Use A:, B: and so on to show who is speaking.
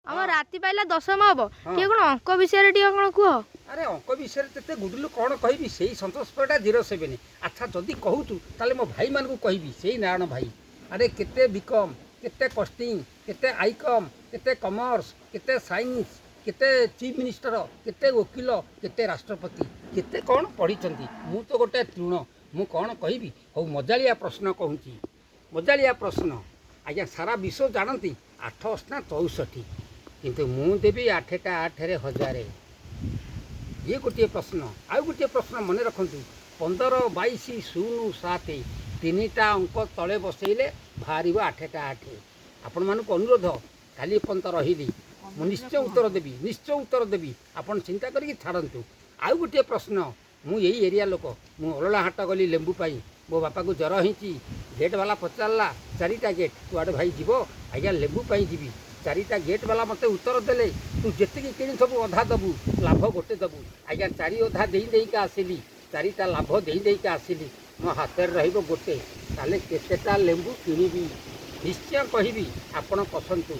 A: ଆମ ରାତି ପାଇଲା ଦଶମ ହବ କିଏ କଣ ଅଙ୍କ ବିଷୟରେ ଟିକେ କଣ କୁହ।
B: ଆରେ ଅଙ୍କ ବିଷୟରେ ତେତେ ଗୁଡୁଲୁ କ'ଣ କହିବି ସେଇ ସନ୍ତୋଷପଡ଼ା 07। ଆଚ୍ଛା ଯଦି କହୁଛୁ ତାହେଲେ ମୋ ଭାଇମାନଙ୍କୁ କହିବି ସେଇ ନାରାୟଣ ଭାଇ। ଆରେ କେତେ ବିକମ୍, କେତେ କଷ୍ଟିଂ, କେତେ ଆଇକମ୍, କେତେ କମର୍ସ, କେତେ ସାଇନ୍ସ, କେତେ ଚିଫ୍ ମିନିଷ୍ଟର, କେତେ ଓକିଲ, କେତେ ରାଷ୍ଟ୍ରପତି, କେତେ କ'ଣ ପଢ଼ିଛନ୍ତି। ମୁଁ ତ ଗୋଟେ ତୃଣ, ମୁଁ କ'ଣ କହିବି। ହଉ ମଜାଳିଆ ପ୍ରଶ୍ନ କହୁଛି, ମଜାଳିଆ ପ୍ରଶ୍ନ। ଆଜ୍ଞା ସାରା ବିଶ୍ୱ ଜାଣନ୍ତି 8 ଅଷ୍ଟା 64, କିନ୍ତୁ ମୁଁ ଦେବି 8ଟା 8ରେ 1000। ଇଏ ଗୋଟିଏ ପ୍ରଶ୍ନ। ଆଉ ଗୋଟିଏ ପ୍ରଶ୍ନ ମନେ ରଖନ୍ତୁ, 15, 22, 0, 7 ତିନିଟା ଅଙ୍କ ତଳେ ବସେଇଲେ ବାହାରିବ 8ଟା 8। ଆପଣମାନଙ୍କୁ ଅନୁରୋଧ, କାଲି ପର୍ଯ୍ୟନ୍ତ ରହିଲି, ମୁଁ ନିଶ୍ଚୟ ଉତ୍ତର ଦେବି, ନିଶ୍ଚୟ ଉତ୍ତର ଦେବି। ଆପଣ ଚିନ୍ତା କରିକି ଛାଡ଼ନ୍ତୁ। ଆଉ ଗୋଟିଏ ପ୍ରଶ୍ନ, ମୁଁ ଏଇ ଏରିଆ ଲୋକ, ମୁଁ ଅଲଲା ହାଟ ଗଲି ଲେମ୍ବୁ ପାଇଁ, ମୋ ବାପାକୁ ଜ୍ୱର ହେଇଛି। ଗେଟ୍ ବାଲା ପଚାରିଲା 4ଟା ଗେଟ୍ କୁଆଡ଼େ ଭାଇ ଯିବ? ଆଜ୍ଞା ଲେମ୍ବୁ ପାଇଁ ଯିବି। 4ଟା ଗେଟ୍ ବାଲା ମୋତେ ଉତ୍ତର ଦେଲେ, ତୁ ଯେତିକି କିଣିଥିବୁ ଅଧା ଦେବୁ, ଲାଭ ଗୋଟେ ଦେବୁ। ଆଜ୍ଞା 4 ଅଧା ଦେଇକା ଆସିଲି, 4ଟା ଲାଭ ଦେଇକା ଆସିଲି, ମୋ ହାତରେ ରହିବ ଗୋଟେ। ତାହେଲେ କେତେଟା ଲେମ୍ବୁ କିଣିବି? ନିଶ୍ଚୟ କହିବି, ଆପଣ କଷନ୍ତୁ।